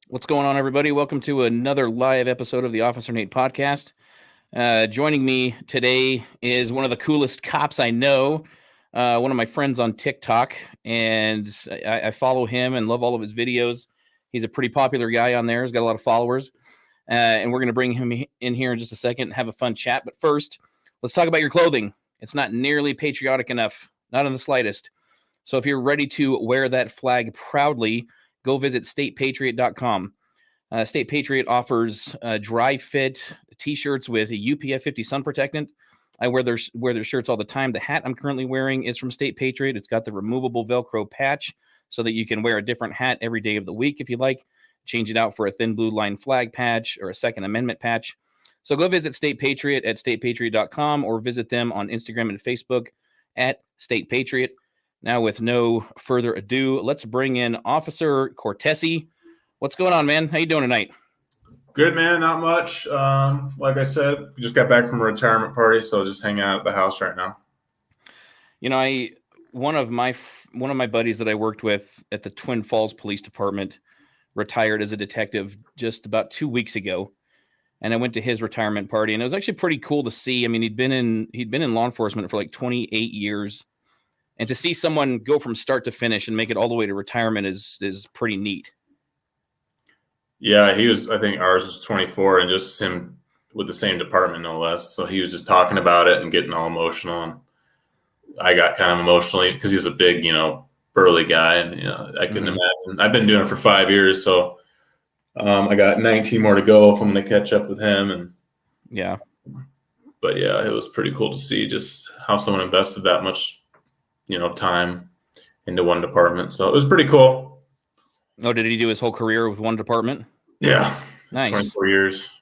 What's going on, everybody? Welcome to another live episode of the Officer Nate podcast. Joining me today is one of the coolest cops I know, one of my friends on TikTok, and I follow him and love all of his videos. He's a pretty popular guy on there. He's got a lot of followers, and we're going to bring him in here in just a second and have a fun chat. But first, let's talk about your clothing. It's not nearly patriotic enough, not in the slightest. So if you're ready to wear that flag proudly, go visit statepatriot.com. State Patriot offers dry fit t-shirts with a UPF 50 sun protectant. I wear their shirts all the time. The hat I'm currently wearing is from State Patriot. It's got the removable Velcro patch so that you can wear a different hat every day of the week if you like. Change it out for a thin blue line flag patch or a Second Amendment patch. So go visit State Patriot at statepatriot.com or visit them on Instagram and Facebook at State Patriot. Now, with no further ado, let's bring in Officer Cortese. What's going on, man? How you doing tonight? Good, man. Not much. Like I said, we just got back from a retirement party, so just hanging out at the house right now. You know, one of my buddies that I worked with at the Twin Falls Police Department retired as a detective just about 2 weeks ago, and I went to his retirement party, and it was actually pretty cool to see. I mean, he'd been in law enforcement for like 28 years, and to see someone go from start to finish and make it all the way to retirement is pretty neat. Yeah, I think ours was 24, and just him with the same department, no less. So he was just talking about it and getting all emotional, and I got kind of emotionally because he's a big, burly guy, and I couldn't imagine. I've been doing it for 5 years, so I got 19 more to go if I'm going to catch up with him. And yeah, but yeah, it was pretty cool to see just how someone invested that much, time into one department. So it was pretty cool. Oh, did he do his whole career with one department? Yeah. Nice. 24 years.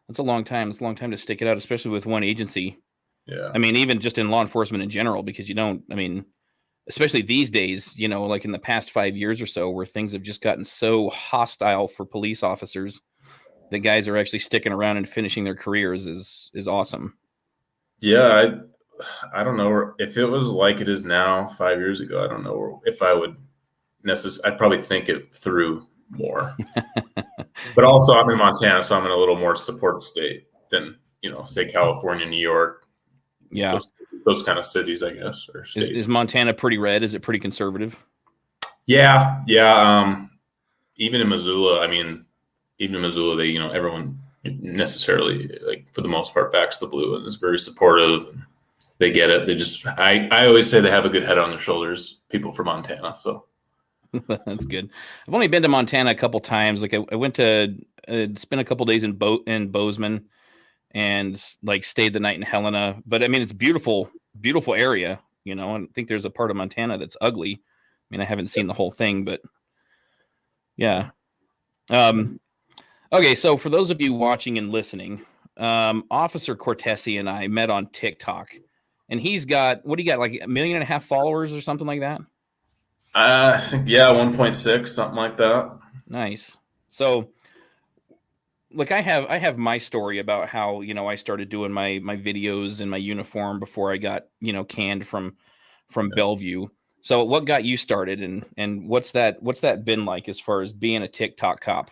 That's a long time. It's a long time to stick it out, especially with one agency. Yeah. I mean, even just in law enforcement in general, because especially these days, like in the past 5 years or so, where things have just gotten so hostile for police officers, the guys are actually sticking around and finishing their careers is awesome. Yeah. I don't know if it was like it is now 5 years ago. I don't know if I would I'd probably think it through more. But also I'm in Montana, so I'm in a little more supportive state than, say California, New York. Yeah. Those kind of cities, I guess, or states. Is Montana pretty red? Is it pretty conservative? Yeah. Even in Missoula, they, everyone necessarily, like, for the most part, backs the blue and is very supportive. And they get it. They just, I always say they have a good head on their shoulders, people from Montana. So that's good. I've only been to Montana a couple times. Like I went to spend a couple days in Bozeman and like stayed the night in Helena. But I mean, it's beautiful area, I think there's a part of Montana that's ugly. I mean, I haven't seen the whole thing, but yeah. Okay. So for those of you watching and listening, Officer Cortese and I met on TikTok, and he's got, what do you got? Like 1.5 million followers or something like that? I think, 1.6, something like that. Nice. So, like, I have my story about how, I started doing my videos in my uniform before I got, canned from Bellevue. So what got you started, and what's that been like as far as being a TikTok cop?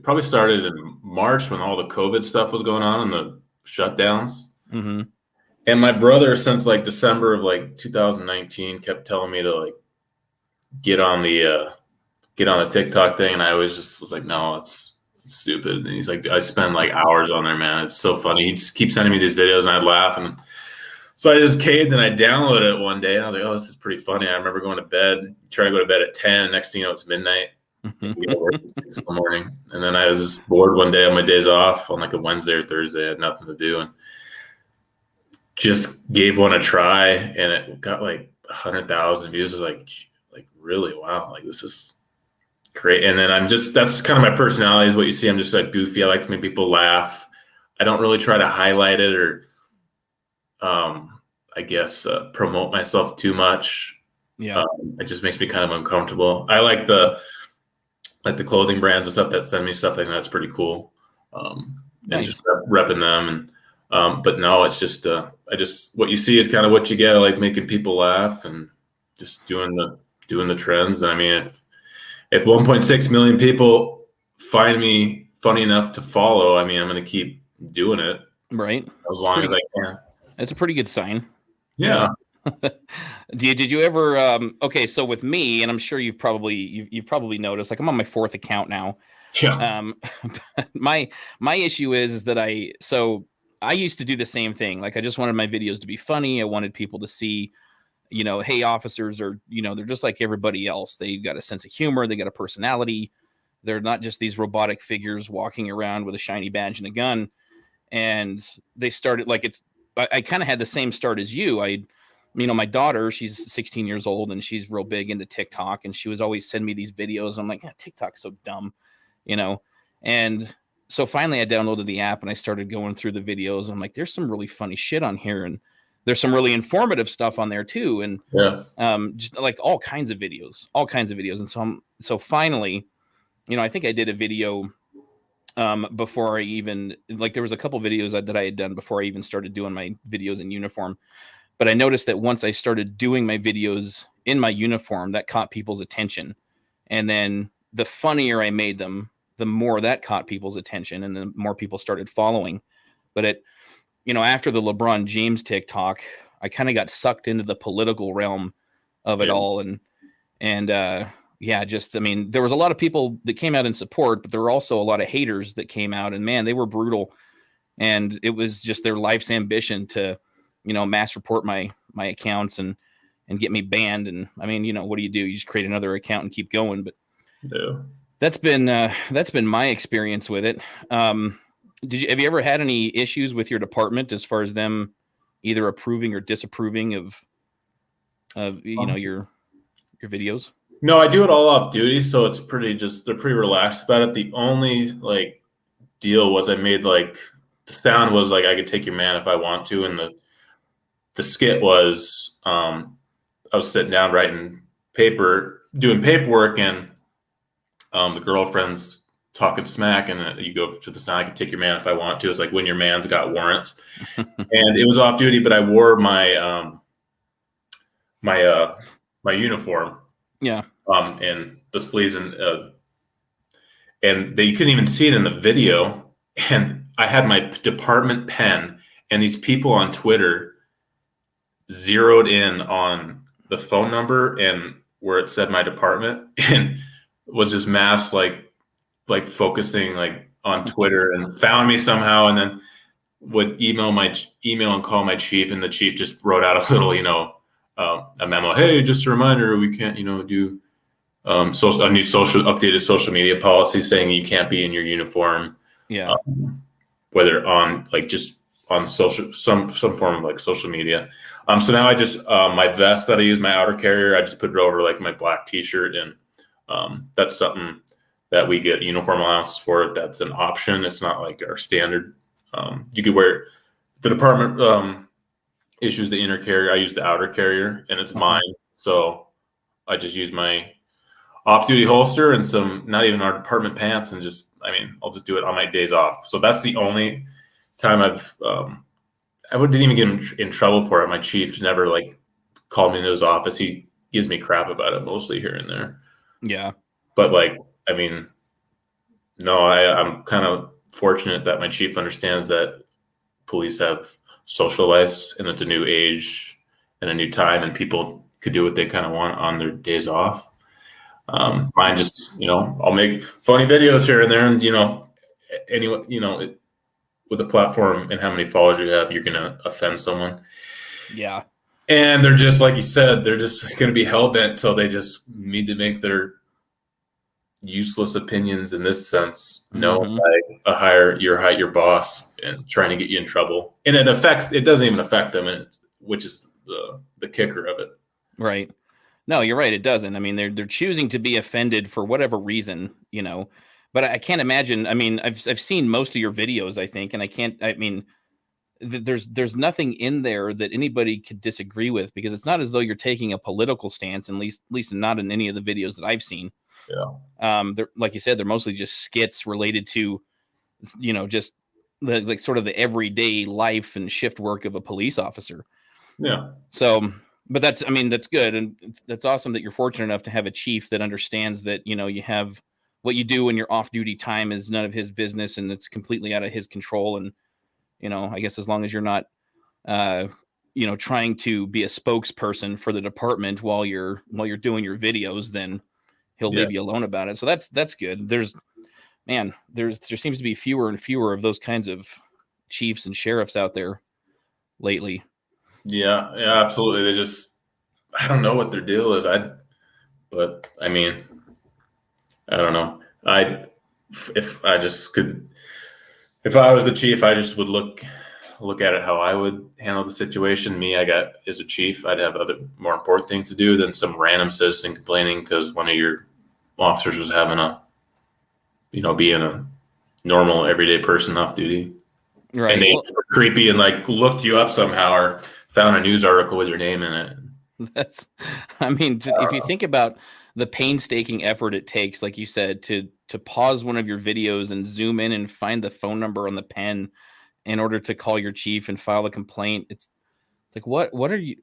Probably started in March when all the COVID stuff was going on and the shutdowns. Mm-hmm. And my brother, since like December of like 2019, kept telling me to like get on the TikTok thing, and I always just was like, no, it's stupid. And he's like, I spend like hours on there, man. It's so funny. He just keeps sending me these videos, and I'd laugh. And so I just caved, and I downloaded it one day, and I was like, oh, this is pretty funny. I remember going to bed, trying to go to bed at 10. Next thing you know, it's midnight. We got work at 6 in the morning. And then I was just bored one day on my days off on like a Wednesday or Thursday. I had nothing to do, and just gave one a try, and it got like 100,000 views. I was like really, wow, like this is great. And then that's kind of my personality, is what you see. I'm just like goofy. I like to make people laugh. I don't really try to highlight it or I guess promote myself too much. Yeah. It just makes me kind of uncomfortable. I like the clothing brands and stuff that send me stuff. I think that's pretty cool. And just repping them. And but no, it's just what you see is kind of what you get. I like making people laugh and just doing the doing the trends. And I mean, if 1.6 million people find me funny enough to follow, I mean, I'm going to keep doing it. Right. As long as I can. That's a pretty good sign. Yeah. Did you ever okay, so with me, and I'm sure you've probably noticed, like I'm on my 4th account now. Yeah. My issue is that I used to do the same thing. Like I just wanted my videos to be funny. I wanted people to see, hey, officers are, they're just like everybody else. They've got a sense of humor, they got a personality. They're not just these robotic figures walking around with a shiny badge and a gun. And they started like I kind of had the same start as you. My daughter, she's 16 years old and she's real big into TikTok, and she was always sending me these videos. I'm like, TikTok's so dumb, and so finally I downloaded the app and I started going through the videos. I'm like, there's some really funny shit on here, and there's some really informative stuff on there too. And just like all kinds of videos. And so finally, I think I did a video before I even, like, there was a couple videos that I had done before I even started doing my videos in uniform. But I noticed that once I started doing my videos in my uniform, that caught people's attention. And then the funnier I made them, the more that caught people's attention, and the more people started following. But after the LeBron James TikTok, I kind of got sucked into the political realm of it all. And there was a lot of people that came out in support, but there were also a lot of haters that came out, and man, they were brutal. And it was just their life's ambition to, mass report my accounts and get me banned. And I mean, what do? You just create another account and keep going. But that's been my experience with it. Have you ever had any issues with your department as far as them either approving or disapproving of your videos? No, I do it all off duty, so it's they're pretty relaxed about it. The only deal was I made the sound was I could take your man if I want to, and the skit was I was sitting down doing paperwork, and the girlfriend's talking smack, and you go to the sound, I could take your man if I want to. It's like when your man's got warrants. And it was off duty, but I wore my my uniform. Yeah. And the sleeves, and you couldn't even see it in the video. And I had my department pen, and these people on Twitter zeroed in on the phone number and where it said my department, and was just mass focusing on Twitter, and found me somehow, and then would email and call my chief, and the chief just wrote out a little a memo. Hey, just a reminder, we can't do updated social media policy saying you can't be in your uniform. Yeah. Whether on just on social, some form of social media. So now I just my vest that I use, my outer carrier, I just put it over my black t-shirt, and that's something that we get uniform allowance for. That's an option. It's not our standard. You could wear, the department issues the inner carrier. I use the outer carrier, and it's mine. So I just use my off-duty holster and some, not even our department pants, and I'll just do it on my days off. So that's the only time I didn't even get in trouble for it. My chief never called me into his office. He gives me crap about it mostly here and there. Yeah. But no, I'm kind of fortunate that my chief understands that police have social lives, and it's a new age and a new time, and people could do what they kind of want on their days off. Mine just, I'll make funny videos here and there, and anyway, with the platform and how many followers you have, you're gonna offend someone. Yeah. And they're just, like you said, they're just gonna be hell bent till they just need to make their useless opinions in this sense known by your boss, and trying to get you in trouble. And it doesn't even affect them, which is the kicker of it. Right. No, you're right. It doesn't. I mean, they're choosing to be offended for whatever reason, but I can't imagine. I mean, I've seen most of your videos, I think, and there's nothing in there that anybody could disagree with, because it's not as though you're taking a political stance, at least not in any of the videos that I've seen. Yeah. They're, like you said, they're mostly just skits related to, just the sort of the everyday life and shift work of a police officer. Yeah. So But that's good, and that's awesome that you're fortunate enough to have a chief that understands that you have what you do in your off-duty time is none of his business, and it's completely out of his control. And I guess as long as you're not uh, trying to be a spokesperson for the department while you're doing your videos, then he'll Yeah. leave you alone about it. So that's good. There seems to be fewer and fewer of those kinds of chiefs and sheriffs out there lately. Yeah, absolutely. They just, I don't know what their deal is. But I mean, I don't know. If I just could, if I was the chief, I just would look at it how I would handle the situation. Me, as a chief, I'd have other more important things to do than some random citizen complaining because one of your officers was having being a normal everyday person off duty. Right. And they were creepy and like looked you up somehow or found a news article with your name in it. If you think about the painstaking effort it takes, like you said, to pause one of your videos and zoom in and find the phone number on the pen in order to call your chief and file a complaint, it's like, what are you?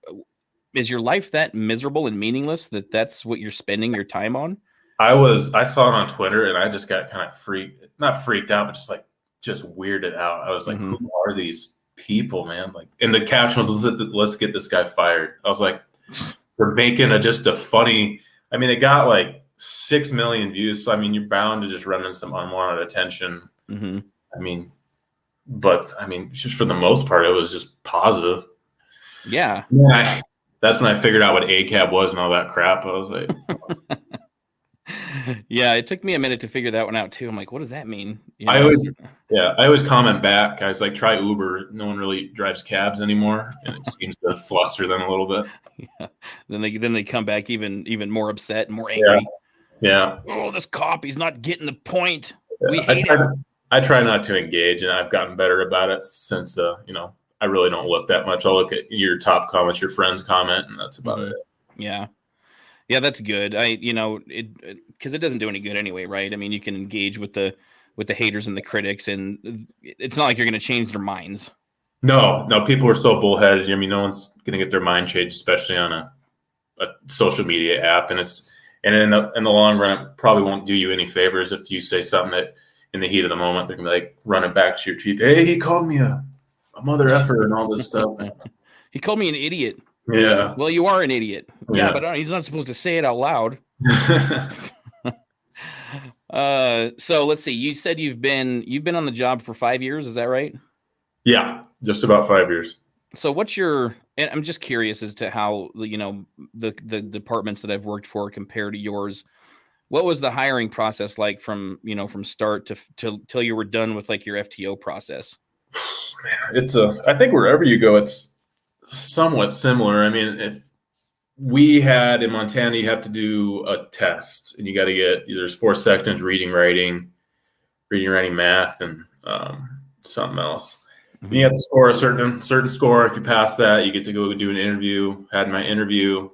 Is your life that miserable and meaningless that's what you're spending your time on? I saw it on Twitter and I just got kind of not freaked out, but just weirded out. I was like, Who are these people, man? Like, and the caption was, let's get this guy fired. I was like, we're making just a funny, it got like 6 million views. So, you're bound to just run into some unwanted attention. Mm-hmm. But just for the most part, it was just positive. Yeah. That's when I figured out what ACAB was and all that crap. I was like, yeah, it took me a minute to figure that one out too. I'm like, what does that mean? I always comment back. I was like, try Uber. No one really drives cabs anymore, and it seems to fluster them a little bit. Yeah. Then they come back even more upset and more angry. Yeah. Oh, this cop, he's not getting the point. Yeah. We hate him. I try not to engage, and I've gotten better about it since I really don't look that much. I'll look at your top comments, your friends comment, and that's about it. Yeah. Yeah, that's good. Because it doesn't do any good anyway, right? You can engage with the haters and the critics, and it's not like you're going to change their minds. No, people are so bullheaded. No one's going to get their mind changed, especially on a social media app. And in the long run, it probably won't do you any favors if you say something that in the heat of the moment, they're going to be like running back to your chief. Hey, he called me a mother effer and all this stuff. He called me an idiot. Yeah. Well, you are an idiot. Yeah, but he's not supposed to say it out loud. So let's see. You said you've been on the job for 5 years. Is that right? Yeah, just about 5 years. So and I'm just curious as to how, the departments that I've worked for compare to yours. What was the hiring process like from start to till you were done with like your FTO process? Man, I think wherever you go, it's somewhat similar. If we had in Montana, you have to do a test and you got to there's 4 sections: reading, writing, math, and something else. Mm-hmm. You have to score a certain score. If you pass that, you get to go do an interview. Had my interview,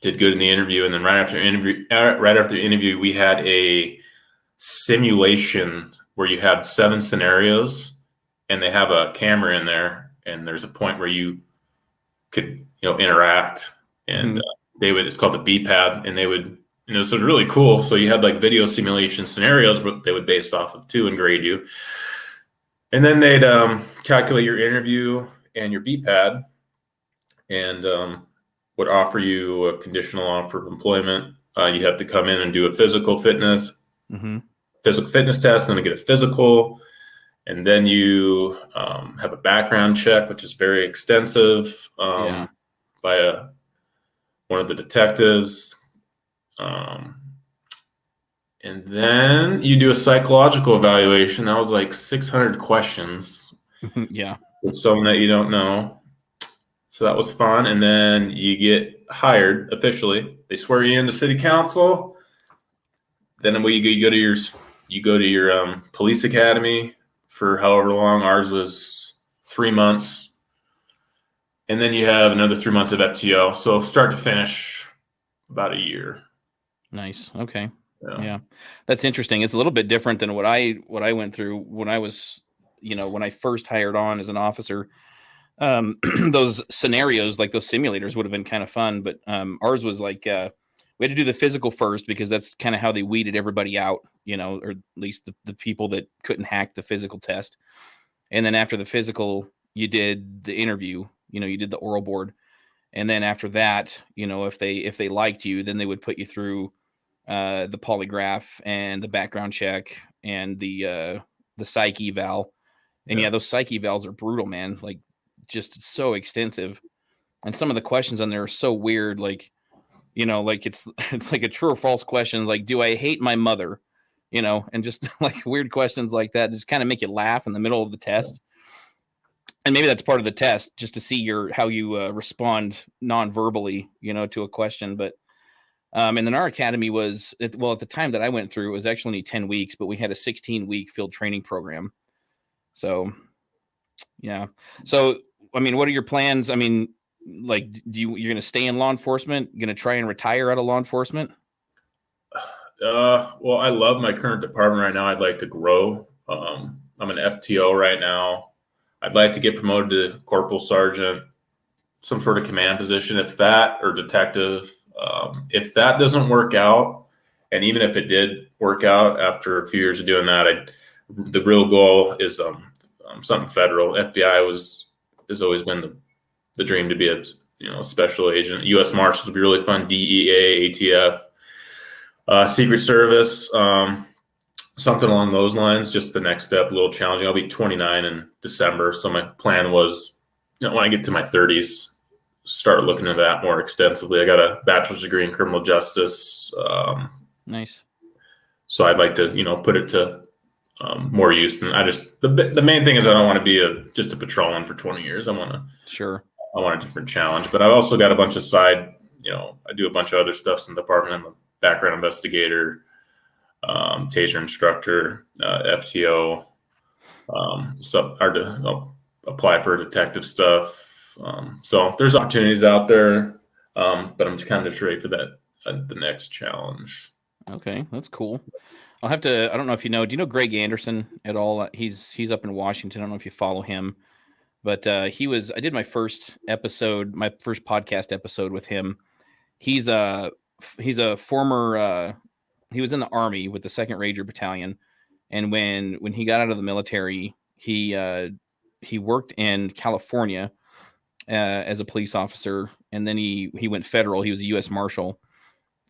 did good in the interview, and then right after the interview, we had a simulation where you have 7 scenarios, and they have a camera in there, and there's a point where you could interact, and it's called the B-pad, and they would so it was really cool. So you had like video simulation scenarios, but they would base off of 2 and grade you, and then they'd calculate your interview and your B-pad, and would offer you a conditional offer of employment. You have to come in and do a physical fitness test, and then get a physical. And then you have a background check, which is very extensive, by one of the detectives. And then you do a psychological evaluation. That was like 600 questions. Yeah. With someone that you don't know. So that was fun. And then you get hired officially. They swear you into city council. Then you go to your police academy for however long. Ours was 3 months. And then you have another 3 months of FTO. So start to finish, about a year. Nice. Okay. Yeah. That's interesting. It's a little bit different than what I went through when I was, when I first hired on as an officer. those scenarios, like those simulators, would have been kind of fun. But ours was like we had to do the physical first because that's kind of how they weeded everybody out, or at least the people that couldn't hack the physical test. And then after the physical, you did the interview. You did the oral board. And then after that, if they liked you, then they would put you through the polygraph and the background check and the psych eval. And yeah, those psych evals are brutal, man. Like, just so extensive. And some of the questions on there are so weird. Like, like it's like a true or false question. Like, do I hate my mother? And just like weird questions like that just kind of make you laugh in the middle of the test. And maybe that's part of the test, just to see how you respond non-verbally, to a question. But and then our academy was, at the time that I went through, it was actually only 10 weeks, but we had a 16-week field training program. So, yeah. So, I mean, what are your plans? I mean, like, you're going to stay in law enforcement? Going to try and retire out of law enforcement? Well, I love my current department right now. I'd like to grow. I'm an FTO right now. I'd like to get promoted to corporal sergeant, some sort of command position, if that, or detective. If that doesn't work out, and even if it did work out after a few years of doing that, the real goal is something federal. FBI has always been the dream to be a special agent. U.S. Marshals would be really fun. DEA, ATF, Secret Service, something along those lines. Just the next step, a little challenging. I'll be 29 in December, so my plan was, when I get to my 30s, start looking into that more extensively. I got a bachelor's degree in criminal justice. Nice. So I'd like to, put it to more use than the main thing is I don't want to be just a patrolman for 20 years. I want a different challenge, but I've also got a bunch of side, I do a bunch of other stuff in the department. I'm a background investigator, taser instructor, FTO, I'll apply for detective stuff. So there's opportunities out there, but I'm kind of just ready for that, the next challenge. Okay, that's cool. I don't know if do you know Greg Anderson at all? He's up in Washington. I don't know if you follow him, but I did my first podcast episode with him. He's a former, he was in the Army with the 2nd Ranger Battalion. And when he got out of the military, he worked in California as a police officer. And then he went federal. He was a U.S. Marshal.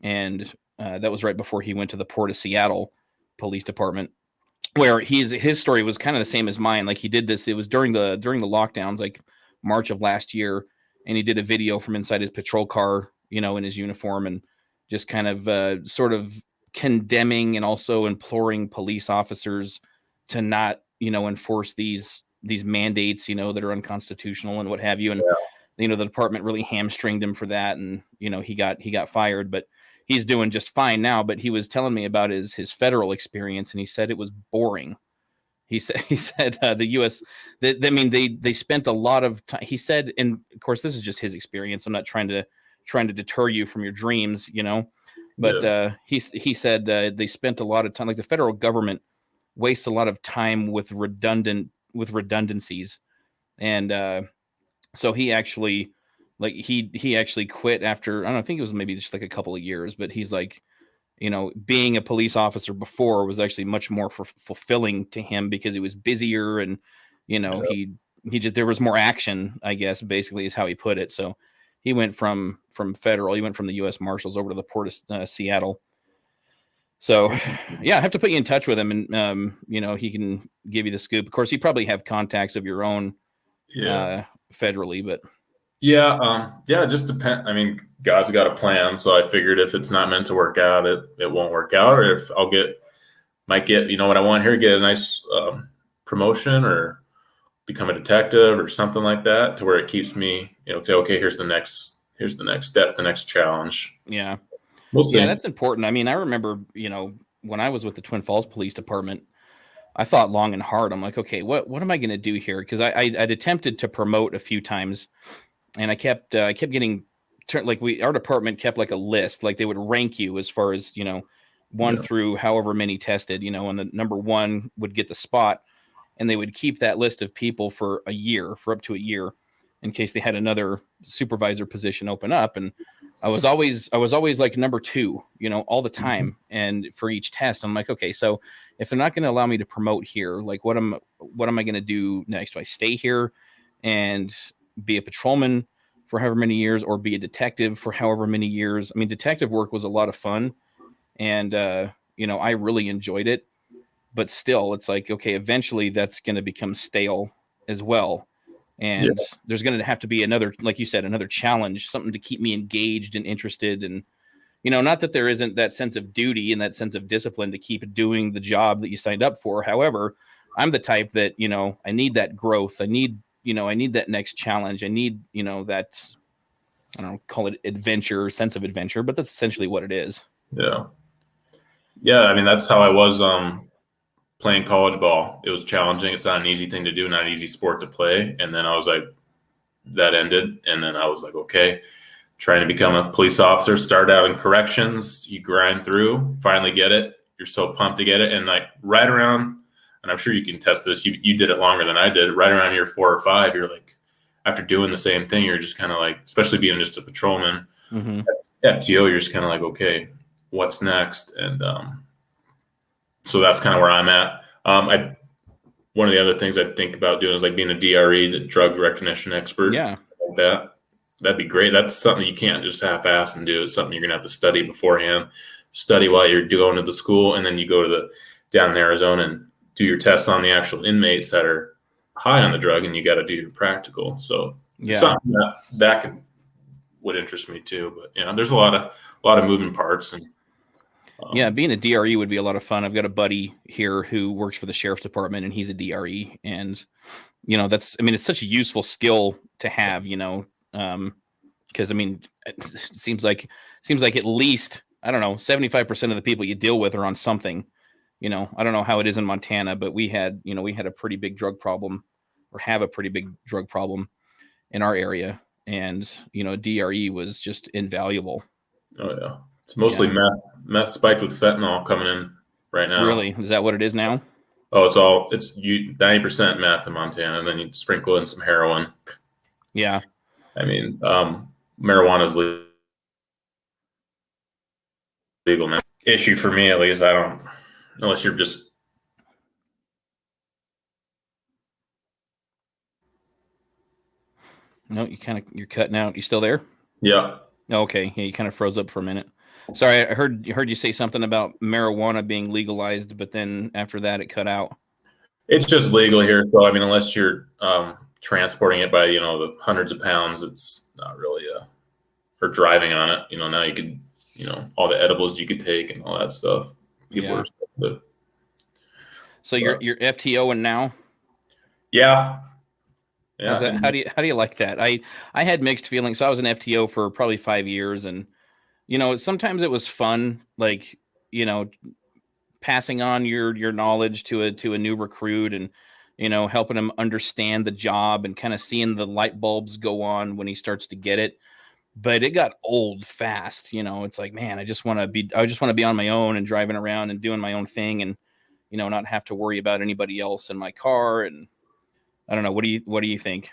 And that was right before he went to the Port of Seattle Police Department, where his story was kind of the same as mine. Like, he did this, it was during the lockdowns, like March of last year, and he did a video from inside his patrol car, in his uniform, and just kind of sort of condemning and also imploring police officers to not, enforce these mandates, that are unconstitutional and what have you. And the department really hamstringed him for that, and he got fired, but he's doing just fine now. But he was telling me about his federal experience, and he said it was boring. He said the U.S. They spent a lot of time. He said, and of course this is just his experience. I'm not trying to deter you from your dreams, But he said they spent a lot of time. Like, the federal government wastes a lot of time with redundancies, and so he actually. Like, he actually quit after, I don't think it was maybe just like a couple of years, but he's like, being a police officer before was actually much more fulfilling to him because it was busier, and he just, there was more action, I guess, basically is how he put it. So he went from federal, he went from the U.S. Marshals over to the Port of Seattle. So yeah, I have to put you in touch with him, and he can give you the scoop. Of course, you probably have contacts of your own federally, but. Yeah, it just depends. I mean, God's got a plan, so I figured if it's not meant to work out, it won't work out. Or if might get what I want here, get a nice promotion or become a detective or something like that, to where it keeps me, okay, here's the next step, the next challenge. Yeah, we'll see. Yeah, that's important. I mean, I remember, when I was with the Twin Falls Police Department, I thought long and hard. I'm like, okay, what am I going to do here? Because I'd attempted to promote a few times. And I kept getting our department kept like a list, like they would rank you as far as, one through however many tested, and the number 1 would get the spot, and they would keep that list of people for up to a year. in case they had another supervisor position open up. And I was always like number 2, all the time. And for each test, I'm like, okay, so if they're not going to allow me to promote here, like what am I going to do next? Do I stay here and be a patrolman for however many years, or be a detective for however many years? I mean, detective work was a lot of fun, and I really enjoyed it. But still, it's like, okay, eventually that's going to become stale as well. And there's going to have to be another, like you said, another challenge, something to keep me engaged and interested. And, not that there isn't that sense of duty and that sense of discipline to keep doing the job that you signed up for. However, I'm the type that, I need that growth. I need that next challenge. I need, that, I don't know, call it adventure, sense of adventure, but that's essentially what it is. Yeah. Yeah. I mean, that's how I was, playing college ball. It was challenging. It's not an easy thing to do, not an easy sport to play. And then I was like, that ended. And then I was like, okay, trying to become a police officer, start out in corrections, you grind through, finally get it. You're so pumped to get it. And like right around, and I'm sure you can test this, you did it longer than I did, right around year 4 or 5, you're like, after doing the same thing, you're just kind of like, especially being just a patrolman, FTO, you're just kind of like, okay, what's next? And, so that's kind of where I'm at. One of the other things I think about doing is like being a DRE, the drug recognition expert. Yeah. Like that. That'd be great. That's something you can't just half-ass and do. It's something you're going to have to study beforehand, study while you're going to the school. And then you go to down in Arizona and do your tests on the actual inmates that are high on the drug, and you got to do your practical. So it's something that would interest me too. But there's a lot of moving parts. And being a DRE would be a lot of fun. I've got a buddy here who works for the sheriff's department, and he's a DRE. And, it's such a useful skill to have, because, it seems like at least, I don't know, 75% of the people you deal with are on something. I don't know how it is in Montana, but we had a pretty big drug problem, or have a pretty big drug problem in our area. And, DRE was just invaluable. Oh, yeah. It's mostly meth spiked with fentanyl coming in right now. Really? Is that what it is now? Oh, it's 90% meth in Montana, and then you sprinkle in some heroin. Yeah. I mean, marijuana is legal now. Issue for me, at least. I don't, unless you're just. No, you're cutting out. You still there? Yeah. Okay. Yeah, you kind of froze up for a minute. Sorry, I heard you say something about marijuana being legalized, but then after that, it cut out. It's just legal here, so unless you're transporting it by the hundreds of pounds, it's not really or driving on it. Now you could all the edibles you could take and all that stuff. People are starting to. So you're FTO and now. Yeah. How's that? How do you like that? I had mixed feelings. So I was an FTO for probably 5 years, and sometimes it was fun, like passing on your knowledge to a new recruit, and helping him understand the job, and kind of seeing the light bulbs go on when he starts to get it. But it got old fast. It's like, man, I just want to be on my own and driving around and doing my own thing, and not have to worry about anybody else in my car. And I don't know. What do you think?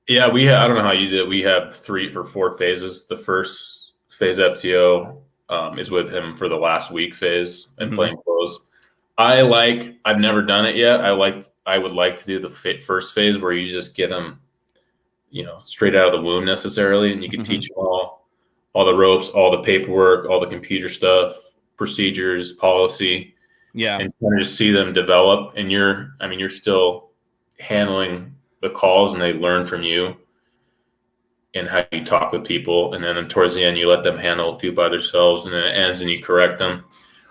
Yeah, I don't know how you did. We have 3 or 4 phases. The first phase FTO is with him for the last week phase and plain clothes. I've never done it yet. I would like to do the first phase where you just get them, straight out of the womb necessarily, and you can teach them all the ropes, all the paperwork, all the computer stuff, procedures, policy. Yeah. And kind of just see them develop. And you're still handling the calls, and they learn from you and how you talk with people. And then towards the end, you let them handle a few by themselves, and then it ends and you correct them.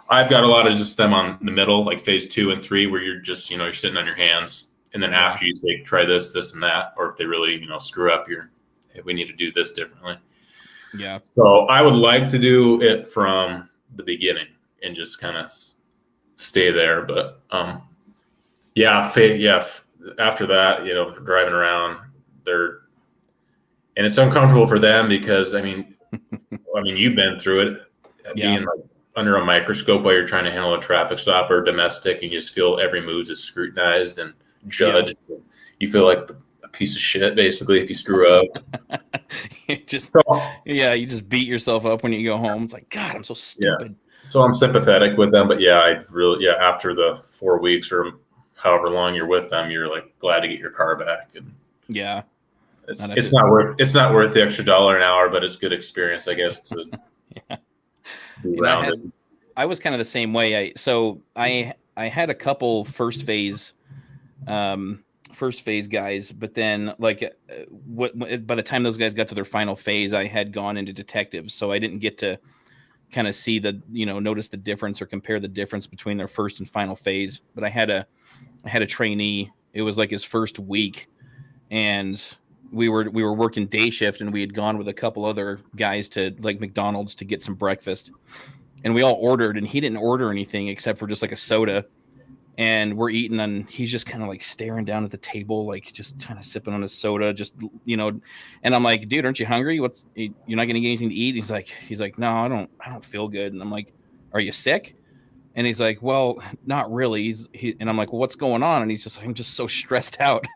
I've got a lot of just them on the middle, like phase 2 and 3, where you're just, you're sitting on your hands. And then after you say, try this, this, and that, or if they really, screw up, hey, we need to do this differently. Yeah. So I would like to do it from the beginning and just kind of stay there. But after that, driving around, and it's uncomfortable for them because you've been through it, being like under a microscope while you're trying to handle a traffic stop or domestic, and you just feel every move is scrutinized and judged. You feel like a piece of shit, basically, if you screw up. you just So, you just beat yourself up when you go home. It's like, God, I'm so stupid. so I'm sympathetic with them, but after the 4 weeks or however long you're with them, you're like glad to get your car back. And Yeah. it's not worth the extra $1 an hour, but it's good experience, I guess, to be rounded. I was kind of the same way. I had a couple first phase guys, but then like by the time those guys got to their final phase, I had gone into detectives, so I didn't get to kind of see notice the difference or compare the difference between their first and final phase. But I had a trainee. It was like his first week, and we were working day shift, and we had gone with a couple other guys to like McDonald's to get some breakfast, and we all ordered, and he didn't order anything except for just like a soda. And we're eating, and he's just kind of like staring down at the table, like just kind of sipping on his soda, and I'm like, dude, aren't you hungry? You're not going to get anything to eat? He's like, no, I don't feel good. And I'm like, are you sick? And he's like, well, not really. And I'm like, well, what's going on? And he's just like, I'm just so stressed out.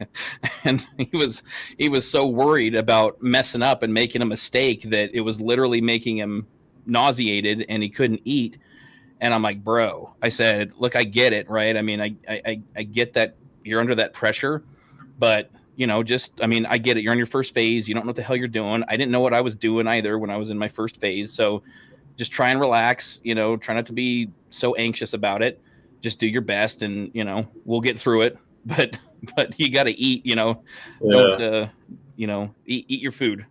And he was so worried about messing up and making a mistake that it was literally making him nauseated, and he couldn't eat. And I'm like, bro, I said, look, I get it, right? I mean, I get that you're under that pressure, but I get it. You're on your first phase. You don't know what the hell you're doing. I didn't know what I was doing either when I was in my first phase. So just try and relax, try not to be so anxious about it. Just do your best, and, we'll get through it. But you got to eat, don't, eat your food.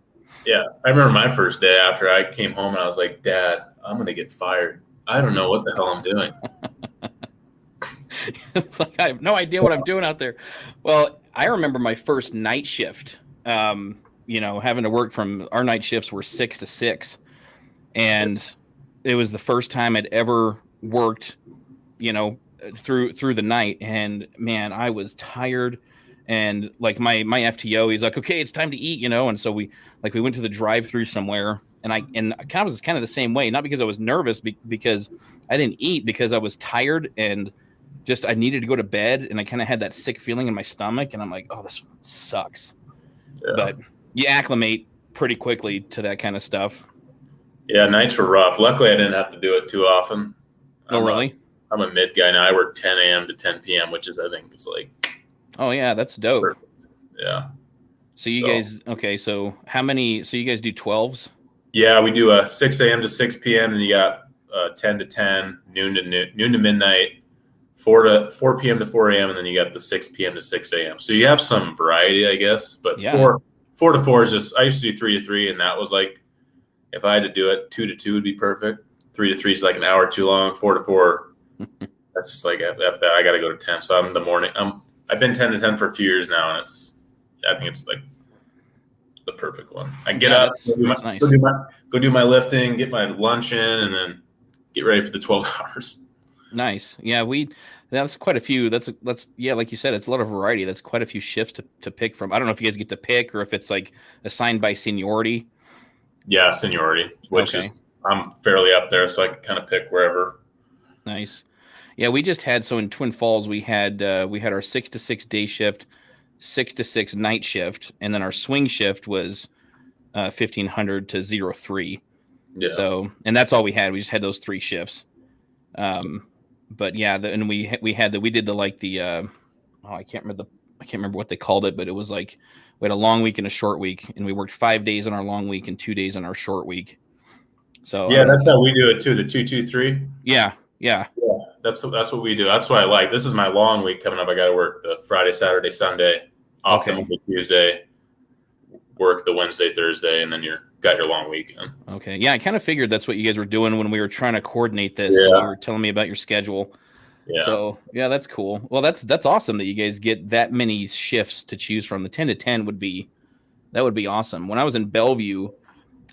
Yeah. I remember my first day after I came home, and I was like, Dad, I'm going to get fired. I don't know what the hell I'm doing. It's like, I have no idea what I'm doing out there. Well, I remember my first night shift, having to work from our night shifts were 6 to 6. And it was the first time I'd ever worked, through the night. And man, I was tired. And like my FTO, he's like, okay, it's time to eat, And so we went to the drive-through somewhere. And I was kind of the same way, not because I was nervous, because I didn't eat, because I was tired and just I needed to go to bed, and I kind of had that sick feeling in my stomach, and I'm like, oh, this sucks. Yeah. But you acclimate pretty quickly to that kind of stuff. Yeah, nights were rough. Luckily, I didn't have to do it too often. Oh, really? I'm a mid guy now. I work 10 a.m. to 10 p.m., which is, I think, is like. Oh yeah, that's dope. Perfect. Yeah. So you guys, okay? So how many? So you guys do 12s? Yeah, we do 6 a.m. to 6 p.m. and you got 10 to 10, noon to midnight, 4 p.m. to 4 a.m. and then you got the 6 p.m. to 6 a.m. So you have some variety, I guess. But yeah. 4 to 4 is just. I used to do 3 to 3, and that was like, if I had to do it, 2 to 2 would be perfect. 3 to 3 is like an hour too long. 4 to 4, that's just like after that I got to go to 10. So I'm the morning. I've been 10 to 10 for a few years now, and I think it's like the perfect one. I get up, go do my lifting, get my lunch in, and then get ready for the 12 hours. Nice. Yeah, that's quite a few. That's like you said, it's a lot of variety. That's quite a few shifts to pick from. I don't know if you guys get to pick or if it's like assigned by seniority. Yeah, seniority, which is I'm fairly up there, so I can kind of pick wherever. Nice. Yeah, we just had, so in Twin Falls we had our 6 to 6 day shift, 6 to 6 night shift, and then our swing shift was 1500 to 03. Yeah. So, and that's all we had. We just had those 3 shifts. But yeah, and we did I can't remember what they called it, but it was like we had a long week and a short week, and we worked 5 days on our long week and 2 days on our short week. So yeah, that's how we do it too. The 2-2-3. Yeah. That's what we do. That's what I like. This is my long week coming up. I got to work the Friday, Saturday, Sunday, off the Monday, Tuesday, work the Wednesday, Thursday, and then got your long weekend. Okay. Yeah, I kind of figured that's what you guys were doing when we were trying to coordinate this. Yeah. So you were telling me about your schedule. Yeah. So yeah, that's cool. Well, that's awesome that you guys get that many shifts to choose from. The 10 to 10 would be awesome. When I was in Bellevue,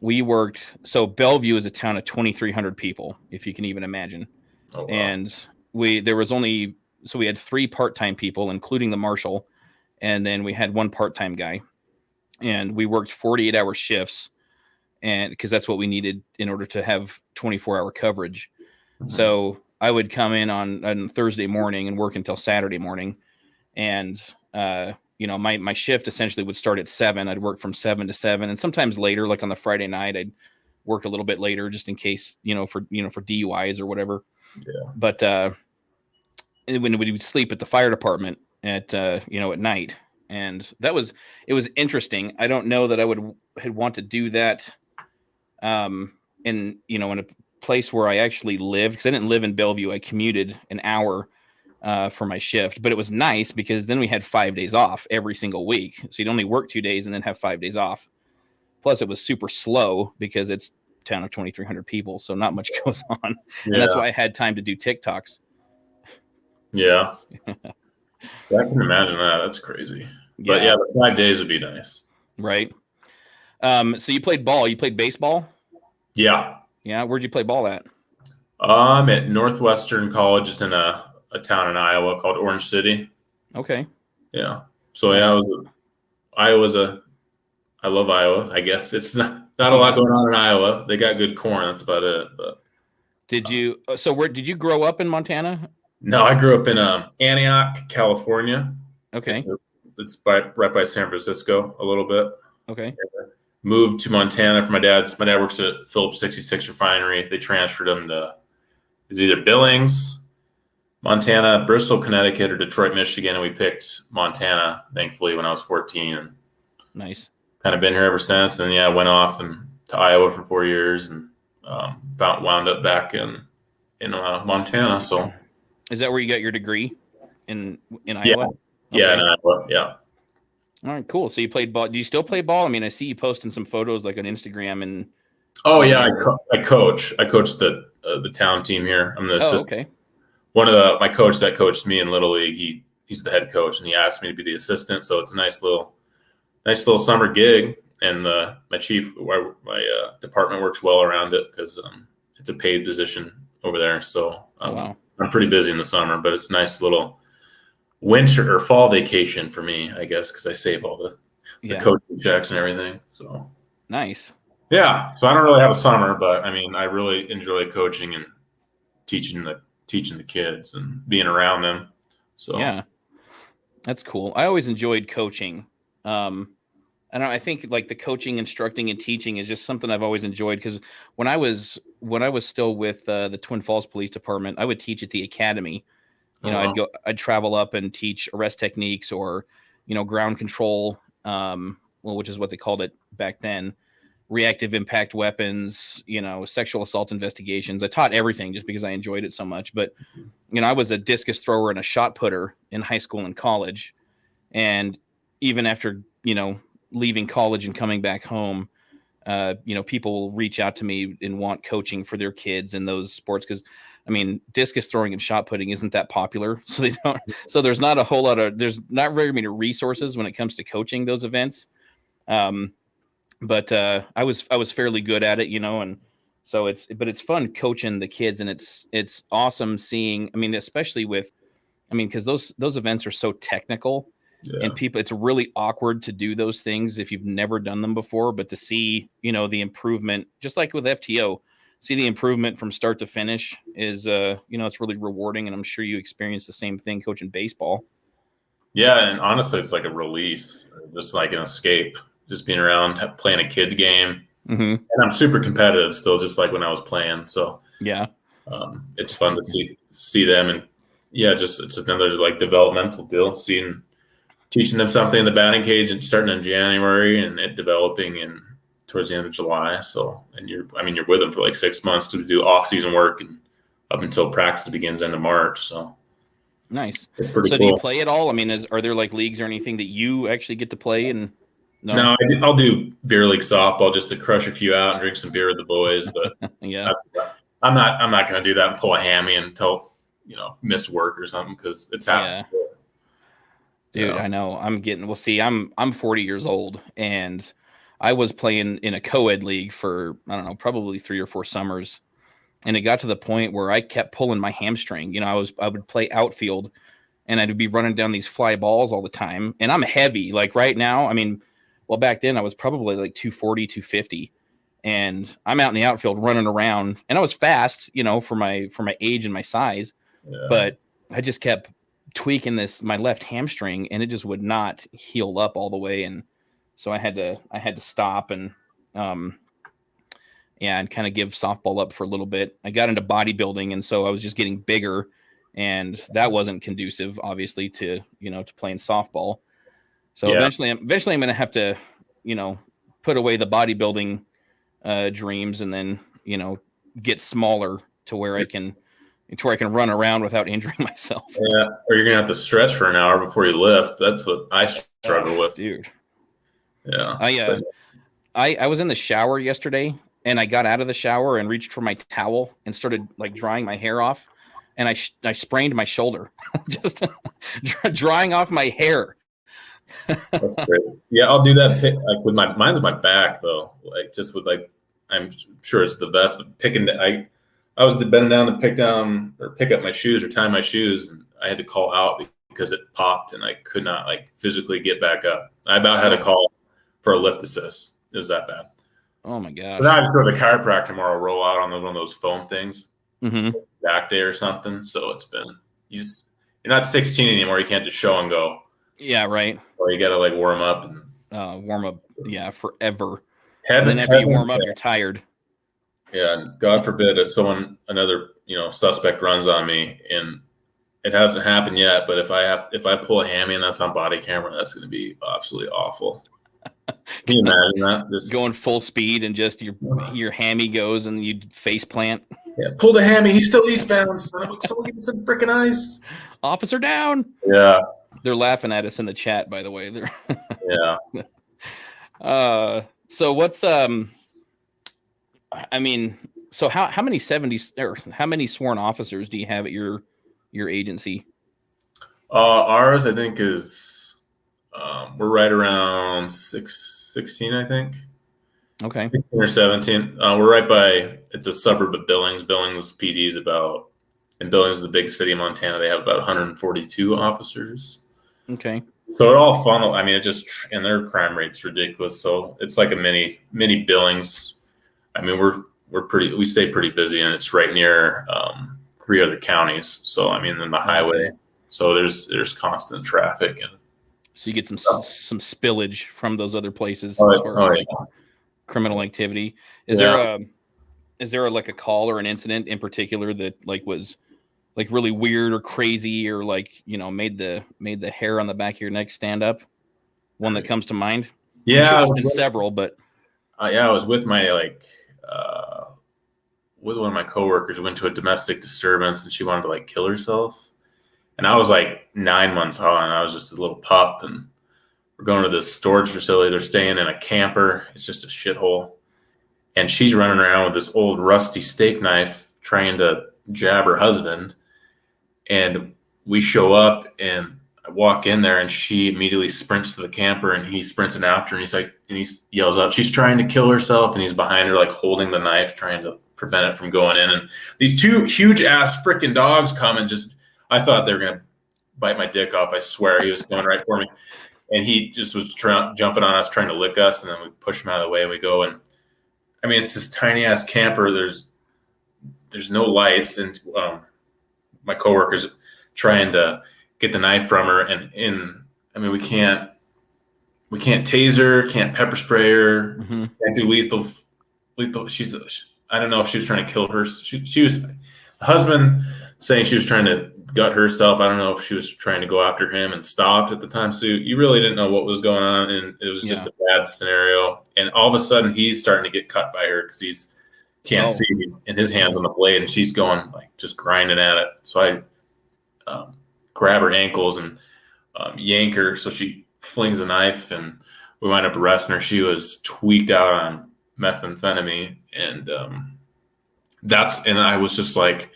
we worked. So Bellevue is a town of 2,300 people, if you can even imagine. Oh, wow. And we had 3 part-time people, including the marshal, and then we had 1 part-time guy, and we worked 48-hour shifts, and because that's what we needed in order to have 24-hour coverage. Mm-hmm. So I would come in on Thursday morning and work until Saturday morning, and my shift essentially would start at 7. I'd work from 7 to 7, and sometimes later, like on the Friday night, I'd work a little bit later just in case, for DUIs or whatever. Yeah. But when we would sleep at the fire department at night, and it was interesting. I don't know that I would want to do that in a place where I actually lived, because I didn't live in Bellevue. I commuted an hour for my shift, but it was nice because then we had 5 days off every single week. So you'd only work 2 days and then have 5 days off. Plus it was super slow because it's a town of 2,300 people. So not much goes on. Yeah. And that's why I had time to do TikToks. Yeah. I can imagine that. That's crazy. But yeah, the 5 days would be nice. Right. So you played ball. You played baseball? Yeah. Yeah. Where'd you play ball at? At Northwestern College. It's in a town in Iowa called Orange City. Okay. Yeah. So I love Iowa, I guess. It's not a lot going on in Iowa. They got good corn. That's about it. But where did you grow up in Montana? No, I grew up in Antioch, California. Okay. It's right by San Francisco a little bit. Okay. Moved to Montana for my dad. My dad works at Phillips 66 refinery. They transferred him to either Billings, Montana, Bristol, Connecticut, or Detroit, Michigan, and we picked Montana, thankfully, when I was 14. And nice. Kind of been here ever since. And went off to Iowa for 4 years and wound up back in Montana. So, is that where you got your degree in Iowa? Yeah, in Iowa. Yeah. All right, cool. So you played ball. Do you still play ball? I mean, I see you posting some photos like on Instagram and. Oh yeah, I coach. I coach the town team here. I'm the assistant. Okay. One of my coach that coached me in Little League, he's the head coach, and he asked me to be the assistant. So it's a nice little summer gig. And my department works well around it because it's a paid position over there. So I'm pretty busy in the summer, but it's a nice little winter or fall vacation for me, I guess, because I save all the coaching checks and everything. So nice. Yeah. So I don't really have a summer, but I mean, I really enjoy coaching and teaching the kids and being around them. So yeah, that's cool. I always enjoyed coaching. I think like the coaching, instructing, and teaching is just something I've always enjoyed, because when I was still with the Twin Falls Police Department, I would teach at the academy. I'd travel up and teach arrest techniques or, ground control, which is what they called it back then, reactive impact weapons, sexual assault investigations. I taught everything just because I enjoyed it so much. But, I was a discus thrower and a shot putter in high school and college. And even after, leaving college and coming back home, people will reach out to me and want coaching for their kids in those sports. Because, I mean, discus throwing and shot putting isn't that popular. So there's not very many resources when it comes to coaching those events. But I was fairly good at it, and so it's fun coaching the kids, and it's awesome seeing, I mean, especially because those events are so technical. Yeah. And it's really awkward to do those things if you've never done them before, but to see, the improvement, just like with FTO, see the improvement from start to finish is, it's really rewarding. And I'm sure you experience the same thing coaching baseball. Yeah. And honestly, it's like a release, just like an escape, just being around, playing a kid's game. Mm-hmm. And I'm super competitive still, just like when I was playing. So yeah, it's fun to see them. And just, it's another like developmental deal, teaching them something in the batting cage and starting in January and it developing towards the end of July. So, and you're with them for like 6 months to do off-season work and up until practice begins end of March. So nice. It's pretty cool. Do you play at all? I mean, are there like leagues or anything that you actually get to play in? No, I'll do beer league softball just to crush a few out and drink some beer with the boys. But yeah, I'm not going to do that and pull a hammy until miss work or something, because it's happening. Yeah. Dude, I know. I'm 40 years old, and I was playing in a co-ed league for, I don't know, probably 3 or 4 summers. And it got to the point where I kept pulling my hamstring. I would play outfield, and I'd be running down these fly balls all the time. And I'm heavy. Like right now, back then I was probably like 240, 250. And I'm out in the outfield running around, and I was fast, for my age and my size. Yeah. But I just kept tweak in my left hamstring, and it just would not heal up all the way. And so I had to stop and and kind of give softball up for a little bit. I got into bodybuilding, and so I was just getting bigger, and that wasn't conducive, obviously, to playing softball. So eventually I'm going to have to, put away the bodybuilding dreams, and then get smaller to where I can run around without injuring myself. Yeah, or you're gonna have to stretch for an hour before you lift. That's what I struggle with, dude. Yeah, I was in the shower yesterday, and I got out of the shower and reached for my towel and started like drying my hair off, and I sprained my shoulder, just drying off my hair. That's great. Yeah, I'll do that. Like with mine's my back though. Like just with I'm sure it's the best, but I was bending down to pick up my shoes or tie my shoes, and I had to call out because it popped and I could not physically get back up. I about had to call for a lift assist. It was that bad. Oh my gosh. But now I just go to the chiropractor tomorrow, roll out on one of those foam things, back day or something. So it's been, you're not 16 anymore. You can't just show and go. Yeah, right. Or you got to warm up forever. And then after you warm up, you're tired. Yeah, and God forbid if another suspect runs on me, and it hasn't happened yet. But if I pull a hammy and that's on body camera, that's going to be absolutely awful. Can you imagine that? Just going full speed and just your hammy goes and you face plant. Yeah, pull the hammy. He's still eastbound. Someone give me some freaking ice. Officer down. Yeah. They're laughing at us in the chat, by the way. Yeah. So what's so how many 70s or how many sworn officers do you have at your agency? Ours, I think, is we're right around 16, I think. Okay. 16 or 17. We're right by. It's a suburb of Billings. Billings PD is and Billings is a big city in Montana. They have about 142 officers. Okay. So it all funnel. I mean, and their crime rate's ridiculous. So it's like a mini Billings. I mean, we stay pretty busy, and it's right near 3 other counties. So I mean, then the highway. So there's constant traffic, and so you get some spillage from those other places as far as criminal activity. Is there a call or an incident in particular that was really weird or crazy or made the hair on the back of your neck stand up? One that comes to mind? Yeah, there's been several, but I was with my with one of my coworkers. We went to a domestic disturbance, and she wanted to kill herself. And I was 9 months on. I was just a little pup, and we're going to this storage facility. They're staying in a camper. It's just a shithole. And she's running around with this old rusty steak knife trying to jab her husband. And we show up, and I walk in there, and she immediately sprints to the camper, and he sprints in after, and he yells out, "She's trying to kill herself." And he's behind her, holding the knife, trying to prevent it from going in. And these 2 huge ass freaking dogs come and I thought they were going to bite my dick off. I swear, he was going right for me. And he just was jumping on us, trying to lick us. And then we push him out of the way, and we go. And I mean, it's this tiny ass camper. There's no lights. And my coworker's trying to get the knife from her. And we can't tase her, can't pepper spray her, can't do lethal. I don't know if she was trying to kill her. She was, the husband saying she was trying to gut herself. I don't know if she was trying to go after him and stopped at the time. So you really didn't know what was going on. And it was just a bad scenario. And all of a sudden he's starting to get cut by her because he's can't see. He's in his hands on the blade, and she's going just grinding at it. So I grab her ankles and yank her. So she flings a knife, and we wind up arresting her. She was tweaked out on methamphetamine. And and I was just I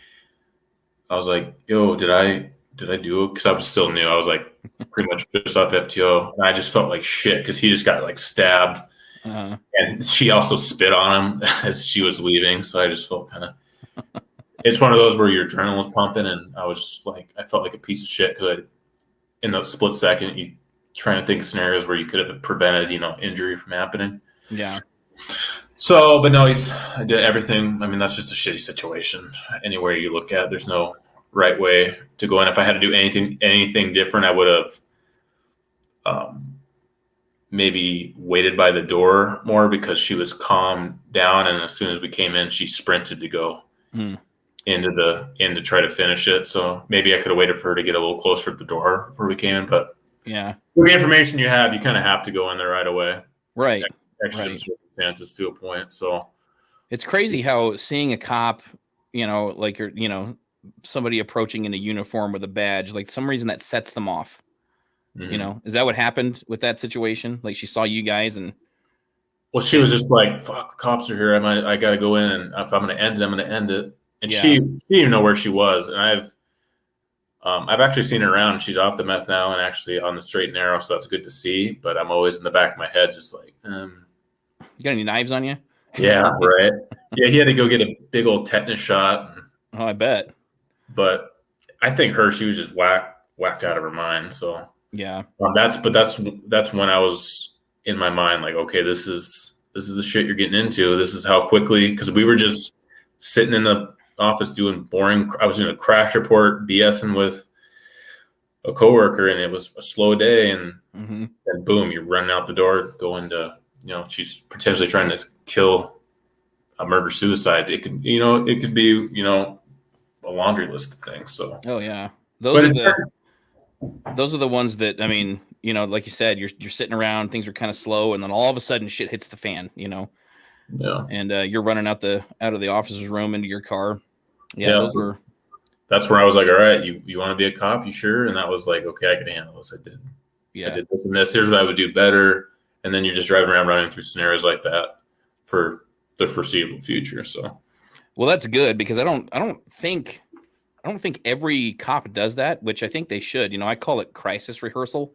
was like, yo, did I do it? Because I was still new. I was pretty much just off FTO. And I just felt like shit because he just got stabbed. Uh-huh. And she also spit on him as she was leaving. So I just felt kind of, it's one of those where your adrenaline was pumping. And I was just I felt like a piece of shit because in the split second, you trying to think of scenarios where you could have prevented, injury from happening. Yeah. So, but no, I did everything. I mean, that's just a shitty situation. Anywhere you look at, there's no right way to go in. If I had to do anything different, I would have maybe waited by the door more, because she was calmed down, and as soon as we came in, she sprinted to go to try to finish it. So maybe I could have waited for her to get a little closer to the door before we came in. But yeah, with the information you have, you kind of have to go in there right away. Right. Extreme circumstances to a point. So it's crazy how seeing a cop, like you're, somebody approaching in a uniform with a badge, like some reason that sets them off. Is that what happened with that situation? Like she saw you guys and. Well, she was just like, "Fuck, the cops are here. I got to go in, and if I'm going to end it, I'm going to end it." And she didn't even know where she was. And I've actually seen her around. She's off the meth now and actually on the straight and narrow, so that's good to see. But I'm always in the back of my head, just like, You got any knives on you? Yeah, right. Yeah, he had to go get a big old tetanus shot. Oh, I bet. But I think she was just whacked out of her mind. So yeah, that's when I was in my mind like, okay, this is the shit you're getting into. This is how quickly, because we were just sitting in the office doing boring. I was doing a crash report, BSing with a coworker, and it was a slow day, and boom, you're running out the door, going to, she's potentially trying to kill a murder suicide. It could be, a laundry list of things. So oh yeah, those are the ones that, I mean, like you said, you're sitting around, things are kind of slow, and then all of a sudden shit hits the fan, Yeah. And you're running out of the officer's room into your car. Yeah. That's where I was like, all right, you want to be a cop? You sure? And that was like, okay, I can handle this. I did. Yeah. I did this and this. Here's what I would do better. And then you're just driving around running through scenarios like that for the foreseeable future. So, well, that's good, because I don't think every cop does that, which I think they should. I call it crisis rehearsal,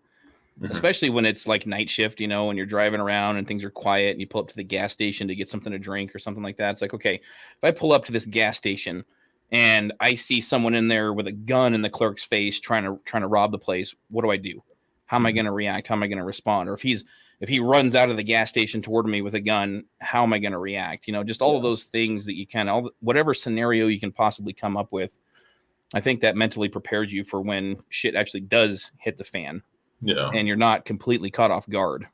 especially when it's like night shift, when you're driving around and things are quiet and you pull up to the gas station to get something to drink or something like that. It's like, okay, if I pull up to this gas station and I see someone in there with a gun in the clerk's face trying to rob the place, what do I do? How am I going to react? How am I going to respond? Or if he runs out of the gas station toward me with a gun, how am I going to react? Just all of those things that you whatever scenario you can possibly come up with. I think that mentally prepares you for when shit actually does hit the fan. Yeah. And you're not completely caught off guard.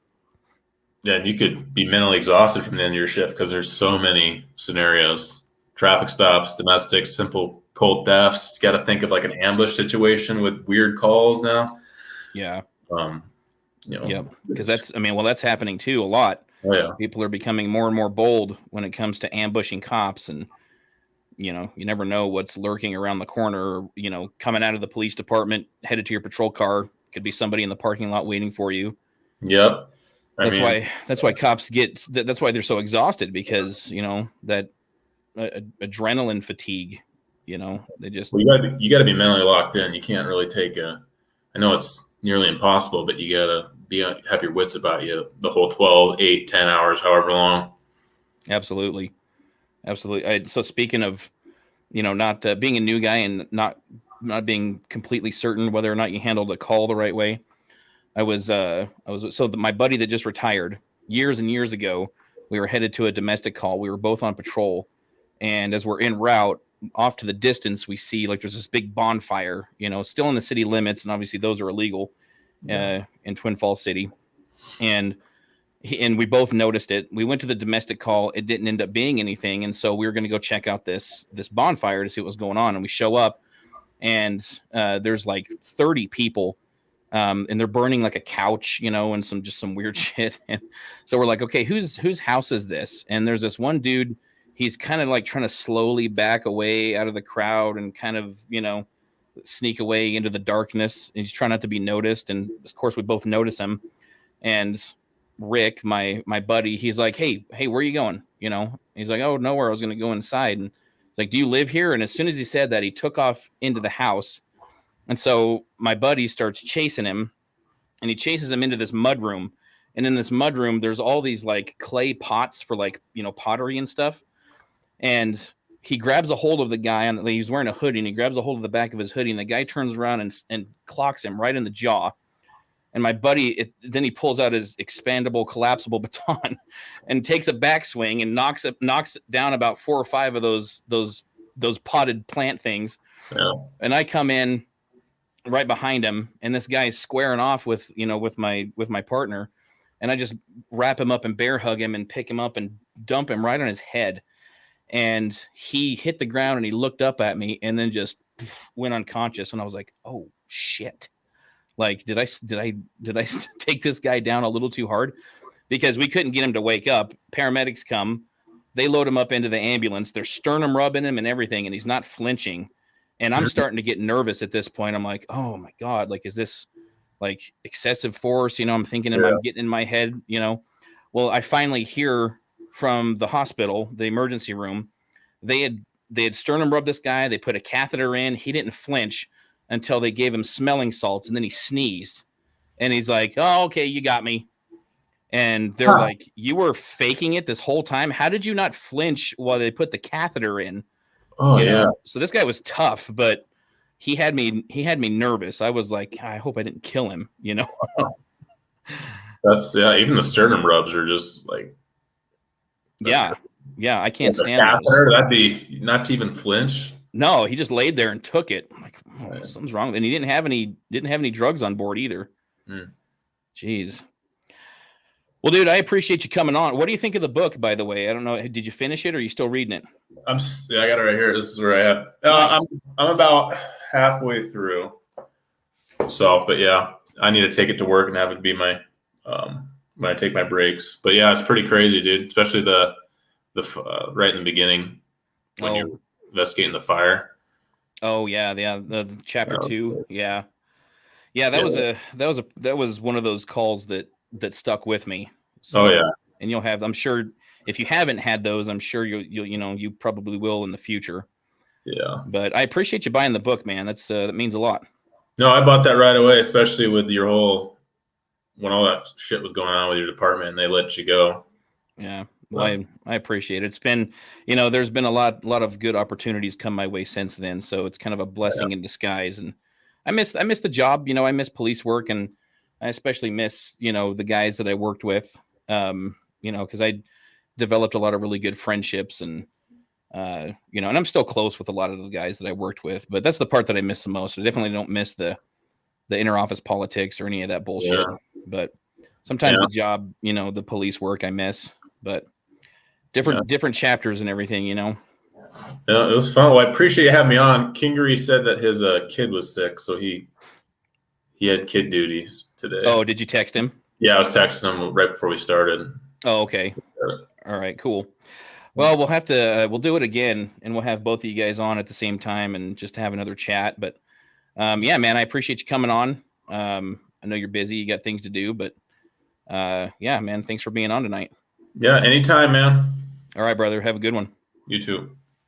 Yeah, and you could be mentally exhausted from the end of your shift because there's so many scenarios. Traffic stops, domestics, simple cold thefts. You got to think of like an ambush situation with weird calls now. Yeah. Yep. Because that's happening too a lot. Oh yeah. People are becoming more and more bold when it comes to ambushing cops, and you never know what's lurking around the corner. Coming out of the police department, headed to your patrol car, could be somebody in the parking lot waiting for you. Yep. That's why cops that's why they're so exhausted, because that adrenaline fatigue. They just. Well, you got to be mentally locked in. You can't really take I know it's nearly impossible, but you got to have your wits about you the whole 12, 8, 10 hours, however long. Absolutely. So speaking of, not being a new guy and not being completely certain whether or not you handled a call the right way, my buddy that just retired years and years ago, we were headed to a domestic call. We were both on patrol, and as we're en route, off to the distance, we see like there's this big bonfire, still in the city limits, and obviously those are illegal in Twin Falls City, and we both noticed it. We went to the domestic call. It didn't end up being anything, and so we were going to go check out this bonfire to see what was going on. And we show up, and there's like 30 people, and they're burning like a couch, and some weird shit. And so we're like, okay, whose house is this? And there's this one dude. He's kind of like trying to slowly back away out of the crowd and kind of, sneak away into the darkness. And he's trying not to be noticed. And of course, we both notice him. And Rick, my buddy, he's like, hey, where are you going? He's like, oh, nowhere. I was going to go inside. And it's like, do you live here? And as soon as he said that, he took off into the house. And so my buddy starts chasing him, and he chases him into this mud room. And in this mud room, there's all these like clay pots for like, pottery and stuff. And he grabs a hold of the guy, and he's wearing a hoodie, and he grabs a hold of the back of his hoodie, and the guy turns around and clocks him right in the jaw. And my buddy, then he pulls out his expandable, collapsible baton and takes a backswing and knocks down about 4 or 5 of those those potted plant things. Yeah. And I come in right behind him, and this guy's squaring off with my partner, and I just wrap him up and bear hug him and pick him up and dump him right on his head. And he hit the ground and he looked up at me and then just went unconscious. And I was like, oh shit. Like, did I take this guy down a little too hard? Because we couldn't get him to wake up. Paramedics come, they load him up into the ambulance. They're sternum rubbing him and everything, and he's not flinching. And I'm starting to get nervous at this point. I'm like, oh my God, like, is this like excessive force? I'm thinking, I'm getting in my head, Well, I finally hear from the hospital, the emergency room, they had sternum rubbed this guy. They put a catheter in. He didn't flinch until they gave him smelling salts, and then he sneezed. And he's like, oh, okay, you got me. And they're like, you were faking it this whole time? How did you not flinch while they put the catheter in? Oh, yeah. So this guy was tough, but he had me nervous. I was like, I hope I didn't kill him, That's, even the sternum rubs are just like, yeah, I can't stand catheter, that'd be not to even flinch. No, he just laid there and took it. I'm like, oh, something's wrong. And he didn't have any drugs on board either. Jeez. Well, dude, I appreciate you coming on. What do you think of the book, by the way? I don't know. Did you finish it, or are you still reading it? I got it right here. This is where I have. Nice. I'm about halfway through. So, but yeah, I need to take it to work and have it be my when I take my breaks. But yeah, it's pretty crazy, dude. Especially the right in the beginning when you're investigating the fire. Oh yeah, the chapter 2. Yeah. That was one of those calls that stuck with me. So, and you'll have, I'm sure, if you haven't had those, I'm sure you probably will in the future. Yeah. But I appreciate you buying the book, man. That means a lot. No, I bought that right away, especially with your whole, when all that shit was going on with your department and they let you go. Yeah. Well, I appreciate it. It's been, there's been a lot of good opportunities come my way since then. So it's kind of a blessing in disguise. And I miss the job. I miss police work, and I especially miss, the guys that I worked with, because I developed a lot of really good friendships, and, and I'm still close with a lot of the guys that I worked with, but that's the part that I miss the most. I definitely don't miss the inter-office politics or any of that bullshit, but sometimes the job, the police work I miss, but different chapters and everything, Yeah, it was fun. Well, I appreciate you having me on. Kingery said that his kid was sick, so he had kid duties today. Oh, did you text him? Yeah, I was texting him right before we started. Oh, okay. All right, cool. Well, we'll have to we'll do it again, and we'll have both of you guys on at the same time and just have another chat. But yeah, man, I appreciate you coming on. I know you're busy, you got things to do, but yeah, man, thanks for being on tonight. Yeah, anytime, man. All right, brother. Have a good one. You too.